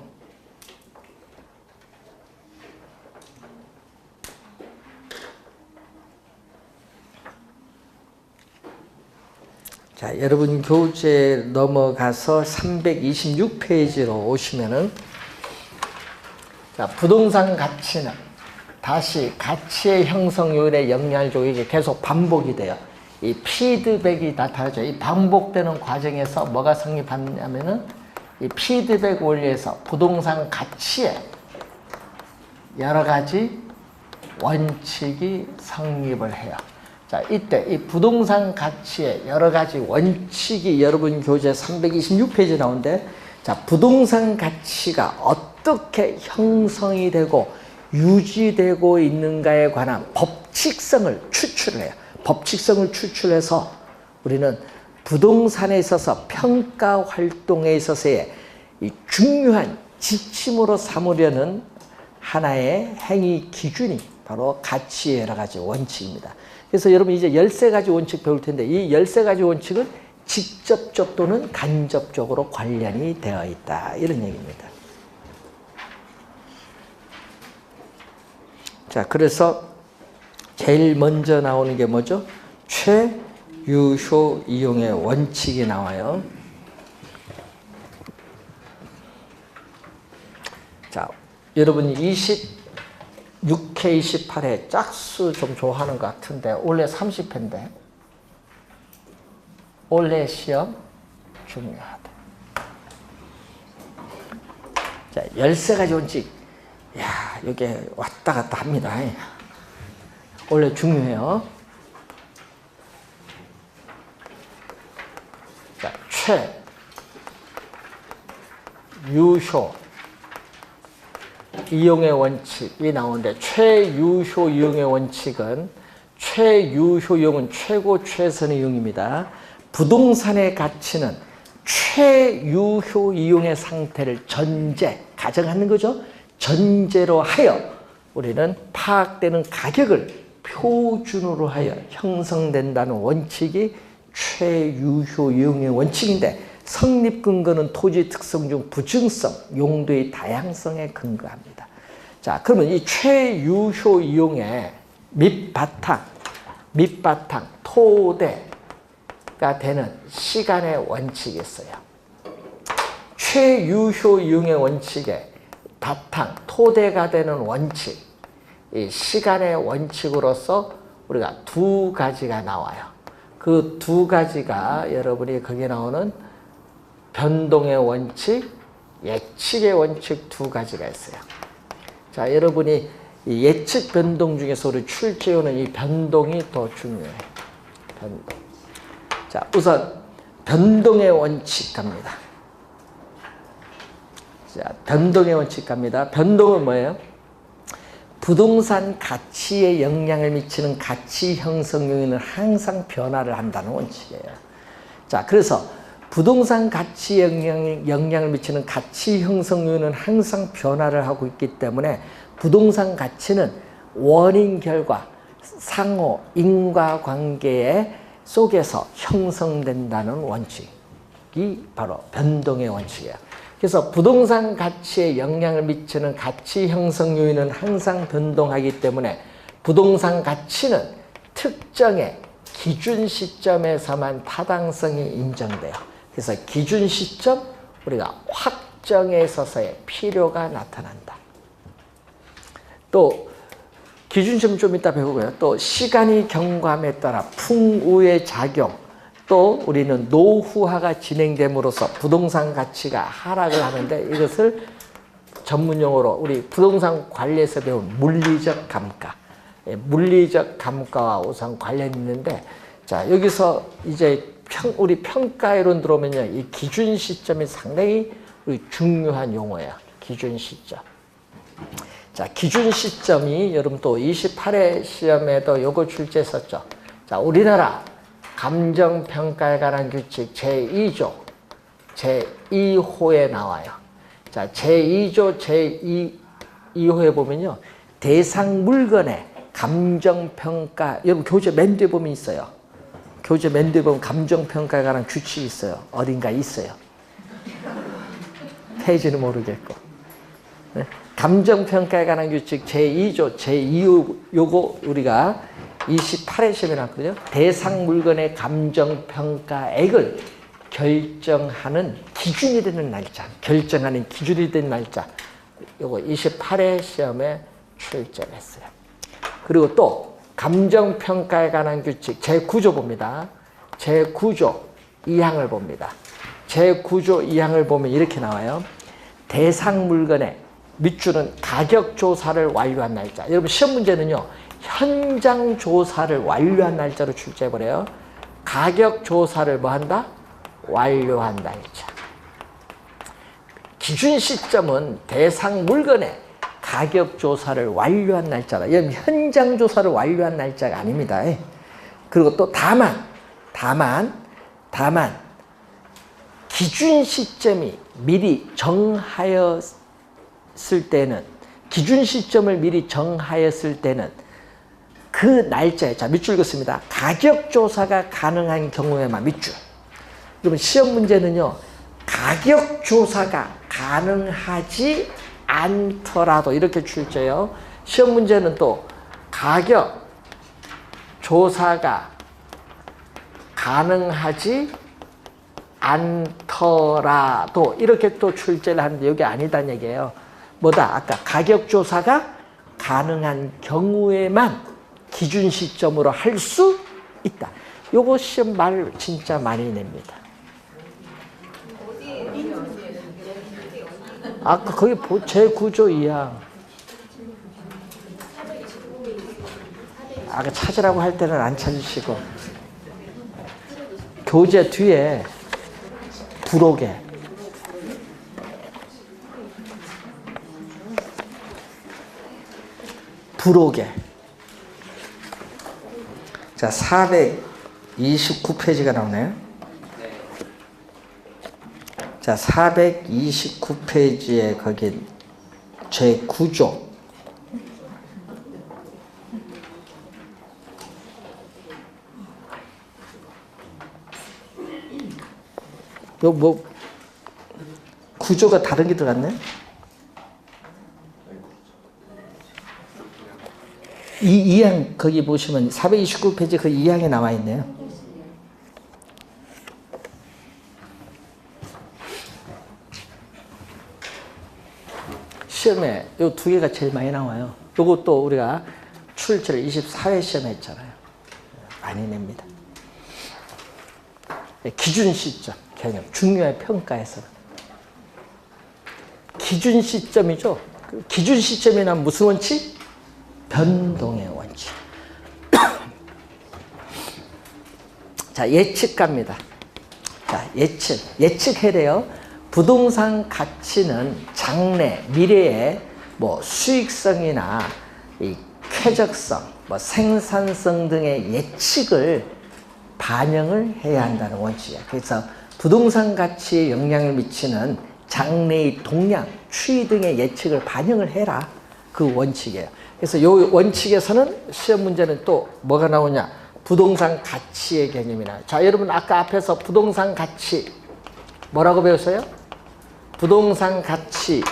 자, 여러분 교재 넘어가서 326페이지로 오시면은, 자, 부동산 가치는 다시 가치의 형성 요인에 영향을 주고 이게 계속 반복이 돼요. 이 피드백이 나타나죠. 이 반복되는 과정에서 뭐가 성립하냐면은, 이 피드백 원리에서 부동산 가치에 여러 가지 원칙이 성립을 해요. 자, 이때 이 부동산 가치의 여러 가지 원칙이 여러분 교재 326페이지에 나오는데, 자, 부동산 가치가 어떻게 형성이 되고 유지되고 있는가에 관한 법칙성을 추출을 해요. 법칙성을 추출해서 우리는 부동산에 있어서 평가 활동에 있어서의 이 중요한 지침으로 삼으려는 하나의 행위 기준이 바로 가치의 여러 가지 원칙입니다. 그래서 여러분 이제 13가지 원칙 배울 텐데, 이 13가지 원칙은 직접적 또는 간접적으로 관련이 되어 있다, 이런 얘기입니다. 자, 그래서 제일 먼저 나오는 게 뭐죠? 최유효 이용의 원칙이 나와요. 자, 여러분 6회 28회 짝수 좀 좋아하는 것 같은데 올해 30회인데 올해 시험 중요하다. 자, 13가지 원칙. 야, 이게 왔다 갔다 합니다. 원래 중요해요. 자, 최유효 이용의 원칙이 나오는데 최유효 이용의 원칙은 최유효 이용은 최고 최선의 이용입니다. 부동산의 가치는 최유효 이용의 상태를 가정하는 거죠. 전제로 하여 우리는 파악되는 가격을 표준으로 하여 형성된다는 원칙이 최유효 이용의 원칙인데 성립 근거는 토지 특성 중 부증성, 용도의 다양성에 근거합니다. 자, 그러면 이 최유효 이용의 밑바탕, 토대가 되는 시간의 원칙이 있어요. 최유효 이용의 원칙의 바탕, 토대가 되는 원칙, 이 시간의 원칙으로서 우리가 두 가지가 나와요. 그 두 가지가 여러분이 거기에 나오는 변동의 원칙, 예측의 원칙 두 가지가 있어요. 자, 여러분이 이 예측 변동 중에서 우리 출제하는 이 변동이 더 중요해요. 변동. 자, 우선 변동의 원칙 갑니다. 자, 변동의 원칙 갑니다. 변동은 뭐예요? 부동산 가치에 영향을 미치는 가치 형성 요인은 항상 변화를 한다는 원칙이에요. 자, 그래서 부동산 가치에 영향을 미치는 가치 형성 요인은 항상 변화를 하고 있기 때문에 부동산 가치는 원인 결과 상호 인과관계 속에서 형성된다는 원칙이 바로 변동의 원칙이에요. 그래서 부동산 가치에 영향을 미치는 가치 형성 요인은 항상 변동하기 때문에 부동산 가치는 특정의 기준 시점에서만 타당성이 인정돼요. 그래서 기준 시점, 우리가 확정에 있어서의 필요가 나타난다. 또 기준 시점 좀 이따 배우고요. 또 시간이 경과함에 따라 풍우의 작용, 또 우리는 노후화가 진행됨으로써 부동산 가치가 하락을 하는데 이것을 전문용어로 우리 부동산 관리에서 배운 물리적 감가, 물리적 감가와 우선 관련이 있는데, 자, 여기서 이제 우리 평가이론 들어오면요, 이 기준 시점이 상당히 우리 중요한 용어예요. 기준 시점. 자, 기준 시점이 여러분 또 28회 시험에도 요거 출제했었죠. 자, 우리나라 감정평가에 관한 규칙 제2조, 제2호에 나와요. 자, 제2조, 제2호에 보면요. 대상 물건의 감정평가, 여러분 교재 맨 뒤에 보면 있어요. 교재 맨 뒤에 보면 감정평가에 관한 규칙이 있어요. 어딘가 있어요. 페이지는 모르겠고. 네? 감정평가에 관한 규칙 제2조, 제2호, 요거 우리가 28회 시험에 나왔거든요. 대상 물건의 감정평가액을 결정하는 기준이 되는 날짜, 결정하는 기준이 되는 날짜, 요거 28회 시험에 출제를 했어요. 그리고 또 감정평가에 관한 규칙 제9조 봅니다. 제9조 2항을 봅니다. 제9조 2항을 보면 이렇게 나와요. 대상 물건의 밑줄은 가격 조사를 완료한 날짜. 여러분 시험 문제는요, 현장 조사를 완료한 날짜로 출제해버려요. 가격 조사를 뭐 한다? 완료한 날짜. 기준 시점은 대상 물건의 가격 조사를 완료한 날짜다. 여러분 현장 조사를 완료한 날짜가 아닙니다. 그리고 또 다만 기준 시점이 미리 정하였을 때는, 기준 시점을 미리 정하였을 때는 그 날짜에, 자, 밑줄 긋습니다. 가격 조사가 가능한 경우에만 밑줄. 그러면 시험 문제는요, 가격 조사가 가능하지 않더라도 이렇게 출제해요. 시험 문제는 또 가격 조사가 가능하지 않더라도 이렇게 또 출제를 하는데 여기 아니다는 얘기예요. 뭐다? 아까 가격 조사가 가능한 경우에만 기준 시점으로 할 수 있다. 요거 시험 말 진짜 많이 냅니다. 아까 거기 제9조 2항. 아까 찾으라고 할 때는 안 찾으시고 교재 뒤에 부록에 자 429페이지가 나오네요. 자 429페이지에 거기 제9조 요 뭐 구조가 다른 게 들어갔네. 이 2항 거기 보시면 429페이지 그 2항에 나와 있네요. 시험에 요 두 개가 제일 많이 나와요. 요것도 우리가 출제를 24회 시험에 했잖아요. 많이 냅니다. 기준 시점 개념 중요해. 평가에서는 기준 시점이죠. 기준 시점이란 무슨 원칙? 변동의 원칙. 자 예측갑니다. 자 예측해래요. 부동산 가치는 장래 미래의 뭐 수익성이나 이 쾌적성, 뭐 생산성 등의 예측을 반영을 해야 한다는 원칙이야. 그래서 부동산 가치에 영향을 미치는 장래의 동향, 추이 등의 예측을 반영을 해라. 그 원칙이에요. 그래서 이 원칙에서는 시험 문제는 또 뭐가 나오냐? 부동산 가치의 개념이나. 자, 여러분 아까 앞에서 부동산 가치 뭐라고 배웠어요? 부동산 가치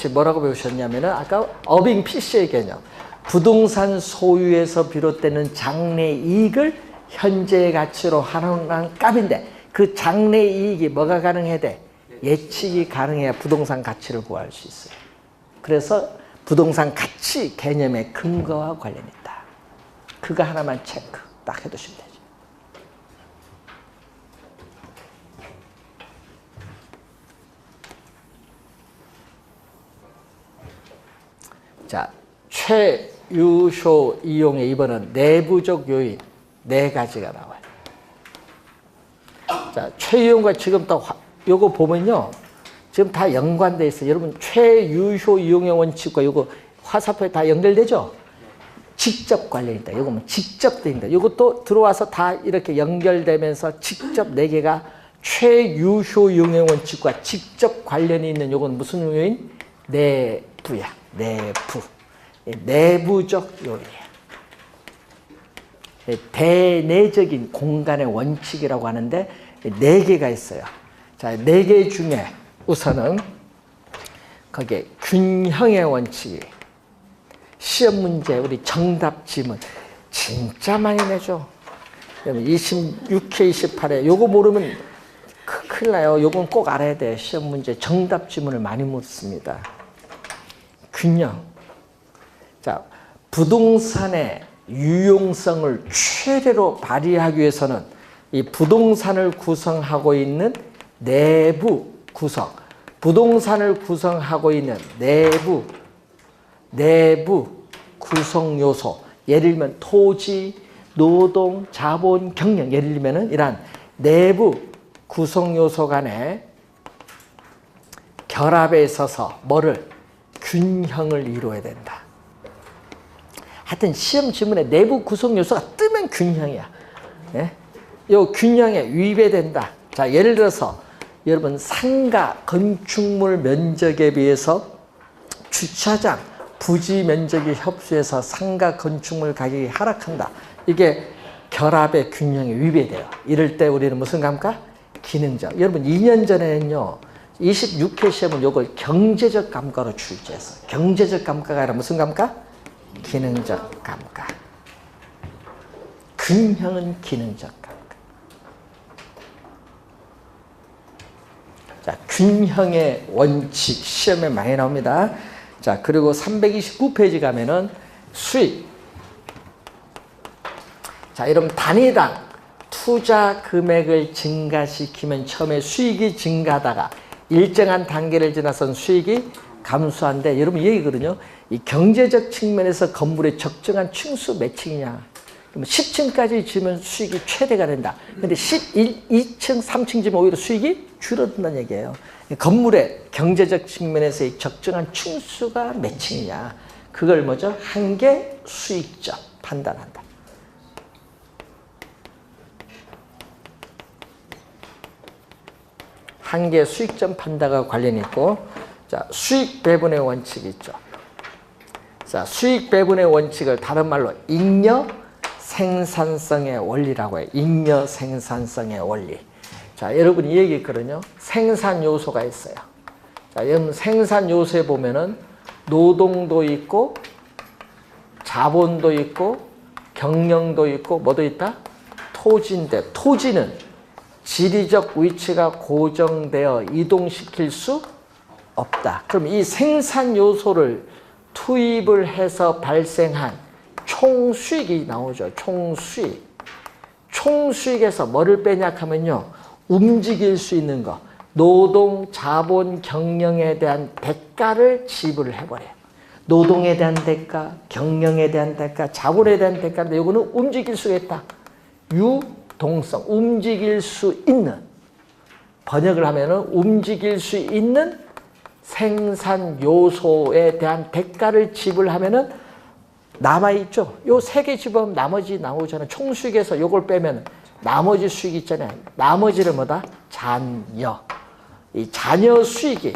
뭐라고 배우셨냐면은 아까 어빙 PC의 개념. 부동산 소유에서 비롯되는 장래 이익을 현재 가치로 환원한 값인데 그 장래 이익이 뭐가 가능해야 돼? 예측이 가능해야 부동산 가치를 구할 수 있어요. 그래서 부동산 가치 개념의 근거와 관련이 있다. 그거 하나만 체크 딱 해두시면 되죠. 자, 최유쇼 이용의 2번은 내부적 요인 4가지가 나와요. 자, 최유용과 지금 또 요거 보면요. 지금 다 연관돼 있어요. 여러분 최유효 이용의 원칙과 요거 화살표에 다 연결되죠? 직접 관련이 있다. 요거 뭐 직접 된다. 요것도 들어와서 다 이렇게 연결되면서 직접 4개가 최유효 이용의 원칙과 직접 관련이 있는 요건 무슨 요인? 내부야. 내부. 내부적 요인이야. 대내적인 공간의 원칙이라고 하는데 4개가 있어요. 자, 4개 중에 우선은 거기에 균형의 원칙이 시험 문제 우리 정답 지문 진짜 많이 내죠. 26회, 28회 요거 모르면 큰일 나요. 요건 꼭 알아야 돼. 시험 문제 정답 지문을 많이 묻습니다. 균형. 자, 부동산의 유용성을 최대로 발휘하기 위해서는 이 부동산을 구성하고 있는 내부 구성, 부동산을 구성하고 있는 내부 구성 요소, 예를 들면 토지, 노동, 자본, 경영, 예를 들면 이러한 내부 구성 요소 간의 결합에 있어서 뭐를? 균형을 이루어야 된다. 하여튼 시험 지문에 내부 구성 요소가 뜨면 균형이야. 예? 요 균형에 위배된다. 자, 예를 들어서 여러분 상가 건축물 면적에 비해서 주차장 부지 면적이 협소해서 상가 건축물 가격이 하락한다. 이게 결합의 균형에 위배돼요. 이럴 때 우리는 무슨 감가? 기능적. 여러분 2년 전에는요. 26회 시험은 요걸 경제적 감가로 출제했어요. 경제적 감가가 아니라 무슨 감가? 기능적 감가. 균형은 기능적 감가. 자, 균형의 원칙 시험에 많이 나옵니다. 자, 그리고 329페이지 가면은 수익. 자, 여러분 단위당 투자 금액을 증가시키면 처음에 수익이 증가하다가 일정한 단계를 지나선 수익이 감소한데, 여러분 이 얘기거든요. 이 경제적 측면에서 건물의 적정한 층수 몇 층이냐. 10층까지 지으면 수익이 최대가 된다. 근데 2층, 3층 지으면 오히려 수익이 줄어든다는 얘기예요. 건물의 경제적 측면에서의 적정한 층수가 몇 층이냐. 그걸 뭐죠? 한계 수익점 판단한다. 한계 수익점 판단과 관련이 있고, 자, 수익 배분의 원칙이 있죠. 자, 수익 배분의 원칙을 다른 말로 잉여 생산성의 원리라고 해요. 잉여 생산성의 원리. 자, 여러분 이 얘기 있거든요. 생산 요소가 있어요. 자, 여러분 생산 요소에 보면은 노동도 있고, 자본도 있고, 경영도 있고, 뭐도 있다? 토지인데, 토지는 지리적 위치가 고정되어 이동시킬 수 없다. 그럼 이 생산 요소를 투입을 해서 발생한 총수익이 나오죠. 총수익. 총수익에서 뭐를 빼냐 하면요. 움직일 수 있는 거. 노동, 자본, 경영에 대한 대가를 지불을 해버려요. 노동에 대한 대가, 경영에 대한 대가, 자본에 대한 대가인데 이거는 움직일 수가 있다. 유동성, 움직일 수 있는, 번역을 하면은 움직일 수 있는 생산 요소에 대한 대가를 지불하면은 남아있죠. 요 세 개 집어넣으면 나머지 나오잖아요. 총수익에서 요걸 빼면 나머지 수익 있잖아요. 나머지를 뭐다? 잔여. 이 잔여 수익이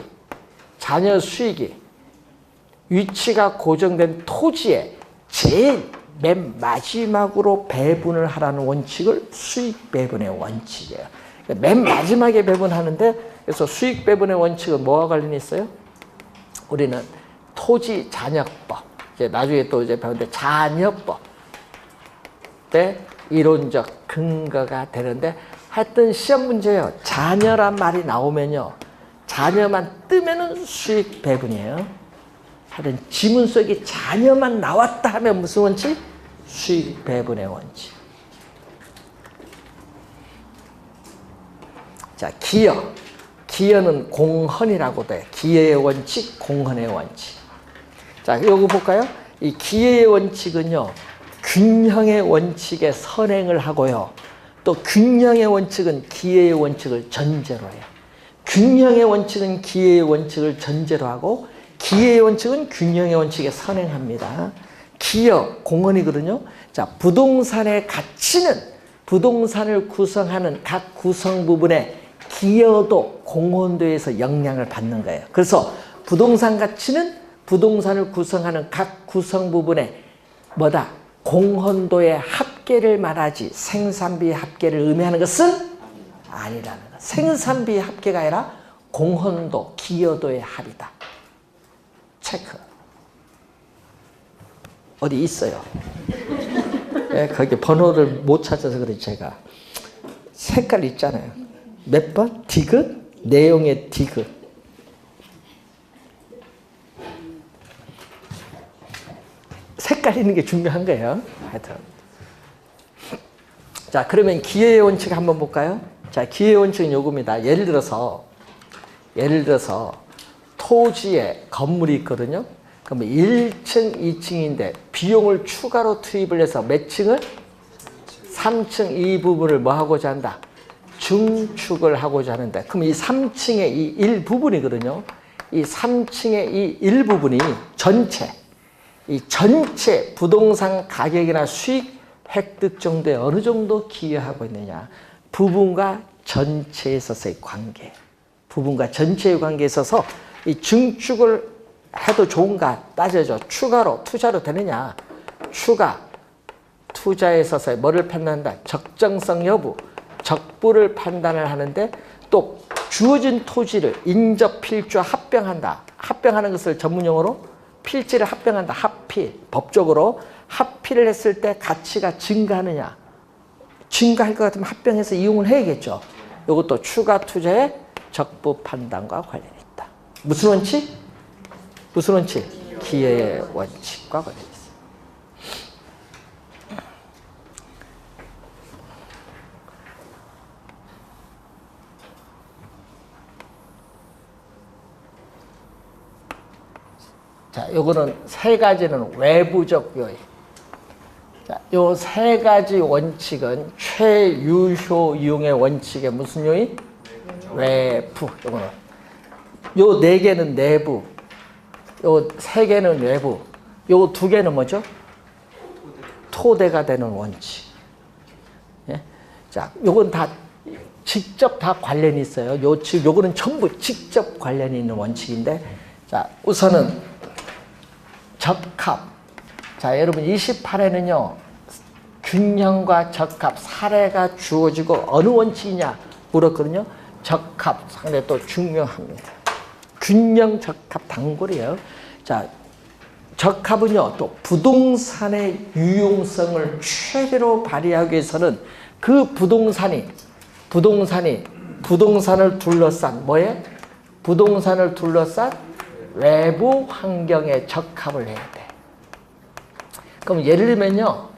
위치가 고정된 토지에 제일 맨 마지막으로 배분을 하라는 원칙을 수익 배분의 원칙이에요. 맨 마지막에 배분하는데, 그래서 수익 배분의 원칙은 뭐와 관련이 있어요? 우리는 토지 잔여법, 이제 나중에 또 이제 배우는데 잔여법 때 이론적 근거가 되는데, 하여튼 시험 문제예요. 잔여란 말이 나오면요, 잔여만 뜨면은 수익 배분이에요. 하여튼 지문 속에 잔여만 나왔다 하면 무슨 원칙? 수익 배분의 원칙. 자, 기여. 기여는 공헌이라고도 해요. 기여의 원칙, 공헌의 원칙. 자, 이거 볼까요? 이 기여의 원칙은요, 균형의 원칙에 선행을 하고요. 또 균형의 원칙은 기여의 원칙을 전제로 해요. 균형의 원칙은 기여의 원칙을 전제로 하고, 기여의 원칙은 균형의 원칙에 선행합니다. 기여, 공헌이거든요. 자, 부동산의 가치는 부동산을 구성하는 각 구성 부분에 기여도, 공헌도에서 영향을 받는 거예요. 그래서 부동산 가치는 부동산을 구성하는 각 구성 부분에 뭐다? 공헌도의 합계를 말하지 생산비 합계를 의미하는 것은 아니라는 거. 생산비 합계가 아니라 공헌도, 기여도의 합이다. 체크. 어디 있어요. 네, 거기 번호를 못 찾아서 그래. 제가 색깔 있잖아요. 몇 번? 디귿? 내용의 디귿. 색깔 있는 게 중요한 거예요. 하여튼. 자, 그러면 기여의 원칙 한번 볼까요? 자, 기여의 원칙은 요겁니다. 예를 들어서 토지에 건물이 있거든요. 그러면 1층, 2층인데 비용을 추가로 투입을 해서 몇 층을? 3층 이 부분을 뭐 하고자 한다? 증축을 하고자 하는데, 그럼 이 3층의 이 일부분이거든요. 이 3층의 이 일부분이 이 전체 부동산 가격이나 수익 획득 정도에 어느 정도 기여하고 있느냐. 부분과 전체에 있어서의 관계. 부분과 전체의 관계에 있어서 이 증축을 해도 좋은가 따져줘. 추가로 투자로 되느냐. 추가 투자에 있어서 뭐를 판단한다? 적정성 여부, 적부를 판단을 하는데, 또 주어진 토지를 인접, 필조, 합병한다. 합병하는 것을 전문용어로 필지를 합병한다. 합필. 법적으로 합필을 했을 때 가치가 증가하느냐. 증가할 것 같으면 합병해서 이용을 해야겠죠. 이것도 추가 투자의 적부 판단과 관련이 있다. 무슨 원칙? 무슨 원칙? 기회의 원칙과 관련이 있어요. 자, 요거는 세 가지는 외부적 요인. 자, 요 세 가지 원칙은 최유효 이용의 원칙의 무슨 요인? 외부. 요거는. 요 네 개는 내부. 요 세 개는 외부. 요 두 개는 뭐죠? 토대가 되는 원칙. 예? 자, 요건 다 직접 다 관련이 있어요. 요거는 전부 직접 관련이 있는 원칙인데, 자, 우선은 적합. 자, 여러분 28회는요. 균형과 적합, 사례가 주어지고 어느 원칙이냐 물었거든요. 적합 상당히 또 중요합니다. 균형, 적합, 단골이에요. 자, 적합은요. 또 부동산의 유용성을 최대로 발휘하기 위해서는 그 부동산을 둘러싼 뭐예요? 부동산을 둘러싼 외부 환경에 적합을 해야 돼. 그럼 예를 들면요.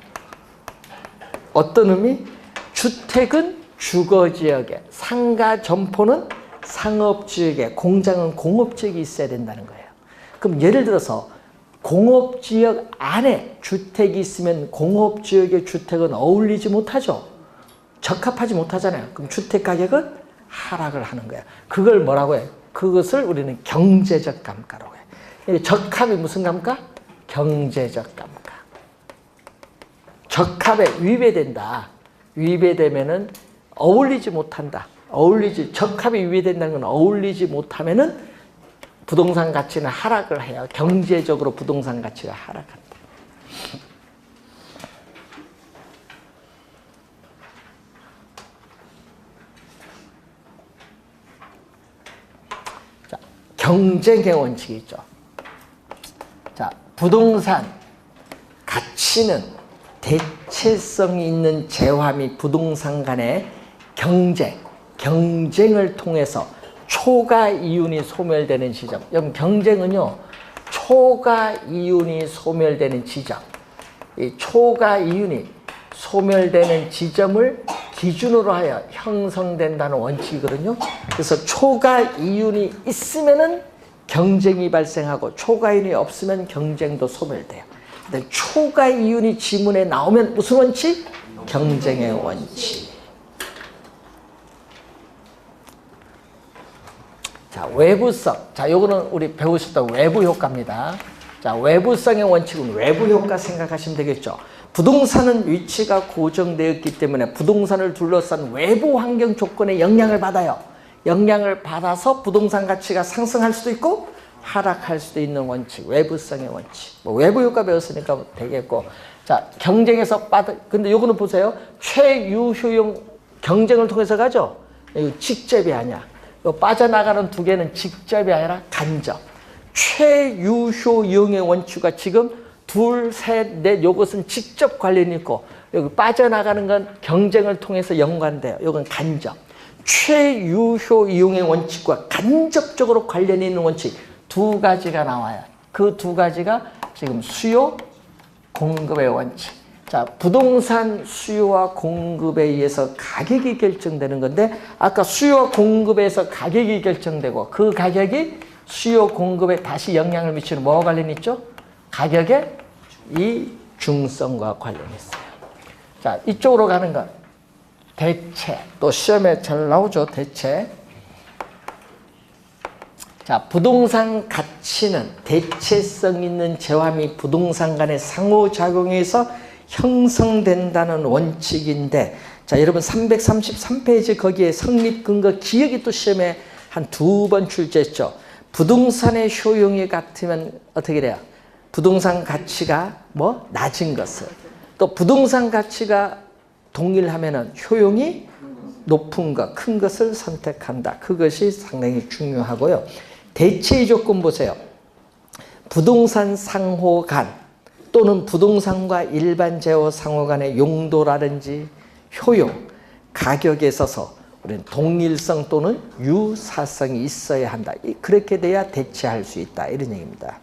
어떤 의미? 주택은 주거지역에, 상가 점포는 상업지역에, 공장은 공업지역이 있어야 된다는 거예요. 그럼 예를 들어서 공업지역 안에 주택이 있으면 공업지역의 주택은 어울리지 못하죠. 적합하지 못하잖아요. 그럼 주택 가격은 하락을 하는 거예요. 그걸 뭐라고 해요? 그것을 우리는 경제적 감가라고 해요. 적합이 무슨 감가? 경제적 감가. 적합에 위배된다. 위배되면은 어울리지 못한다. 적합이 위배된다는 건 어울리지 못하면은 부동산 가치는 하락을 해요. 경제적으로 부동산 가치가 하락한다. 자, 경쟁의 원칙이 있죠. 자, 부동산 가치는 대체성이 있는 재화 및 부동산 간의 경쟁을 통해서 초과 이윤이 소멸되는 지점. 여러분 경쟁은요. 초과 이윤이 소멸되는 지점. 이 초과 이윤이 소멸되는 지점을 기준으로 하여 형성된다는 원칙이거든요. 그래서 초과 이윤이 있으면은 경쟁이 발생하고 초과 이윤이 없으면 경쟁도 소멸돼요. 근데 초과 이윤이 지문에 나오면 무슨 원칙? 경쟁의 원칙. 자, 외부성. 자, 요거는 우리 배우셨던 외부 효과입니다. 자, 외부성의 원칙은 외부 효과 생각하시면 되겠죠. 부동산은 위치가 고정되었기 때문에 부동산을 둘러싼 외부 환경 조건에 영향을 받아요. 영향을 받아서 부동산 가치가 상승할 수도 있고 하락할 수도 있는 원칙, 외부성의 원칙. 뭐 외부 효과 배웠으니까 되겠고. 자, 경쟁에서 근데 요거는 보세요. 최유효용 경쟁을 통해서 가죠. 이거 직접이 아니야. 요 빠져나가는 두 개는 직접이 아니라 간접. 최유효 이용의 원칙과 지금 둘, 셋, 넷 요것은 직접 관련이 있고 여기 빠져나가는 건 경쟁을 통해서 연관돼요. 요건 간접. 최유효 이용의 원칙과 간접적으로 관련이 있는 원칙 두 가지가 나와요. 그 두 가지가 지금 수요, 공급의 원칙. 자, 부동산 수요와 공급에 의해서 가격이 결정되는 건데 아까 수요와 공급에서 가격이 결정되고 그 가격이 수요 공급에 다시 영향을 미치는 뭐와 관련이 있죠? 가격의 이중성과 관련이 있어요. 자, 이쪽으로 가는 건 대체. 또 시험에 잘 나오죠, 대체. 자, 부동산 가치는 대체성 있는 재화 및 부동산 간의 상호작용에서 형성된다는 원칙인데, 자, 여러분 333페이지 거기에 성립 근거 기억이 또 시험에 한 2번 출제했죠. 부동산의 효용이 같으면 어떻게 돼요? 부동산 가치가 뭐 낮은 것을, 또 부동산 가치가 동일하면은 효용이 높은 것, 큰 것을 선택한다. 그것이 상당히 중요하고요. 대체의 조건 보세요. 부동산 상호 간 또는 부동산과 일반 재호 상호 간의 용도라든지 효용, 가격에 있어서 우리는 동일성 또는 유사성이 있어야 한다. 그렇게 돼야 대체할 수 있다. 이런 얘기입니다.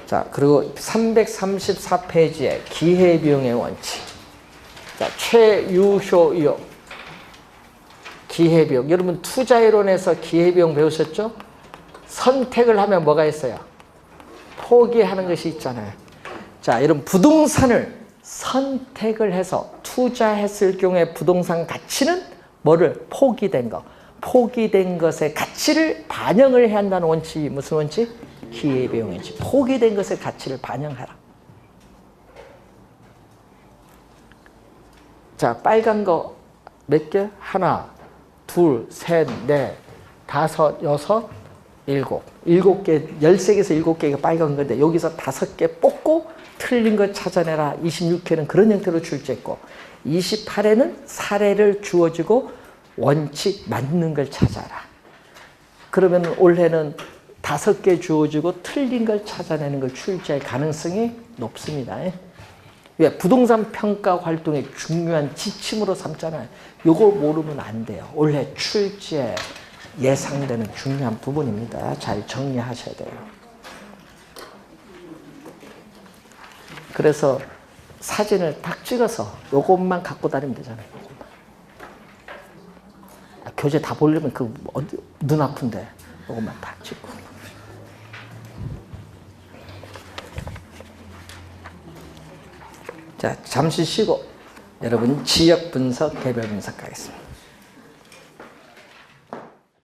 자, 그리고 334페이지에 기회비용의 원칙. 자, 최유효요. 기회비용. 여러분 투자이론에서 기회비용 배우셨죠? 선택을 하면 뭐가 있어요? 포기하는 것이 있잖아요. 자, 여러분 부동산을 선택을 해서 투자했을 경우에 부동산 가치는 뭐를? 포기된 거. 포기된 것의 가치를 반영을 해야 한다는 원칙이 무슨 원칙? 기회비용이지. 포기된 것의 가치를 반영하라. 자, 빨간 거 몇 개? 하나, 둘, 셋, 넷, 다섯, 여섯, 일곱. 7개, 13개에서 7개가 빨간 건데 여기서 5개 뽑고 틀린 거 찾아내라. 26회는 그런 형태로 출제했고 28회는 사례를 주어지고 원칙 맞는 걸 찾아라. 그러면 올해는 5개 주어지고 틀린 걸 찾아내는 걸 출제할 가능성이 높습니다. 왜? 부동산 평가 활동의 중요한 지침으로 삼잖아요. 이걸 모르면 안 돼요. 올해 출제 예상되는 중요한 부분입니다. 잘 정리하셔야 돼요. 그래서 사진을 딱 찍어서 요것만 갖고 다니면 되잖아요. 요것만. 교재 다 보려면 눈 아픈데 요것만 다 찍고. 자, 잠시 쉬고 여러분 지역 분석, 개별 분석 가겠습니다.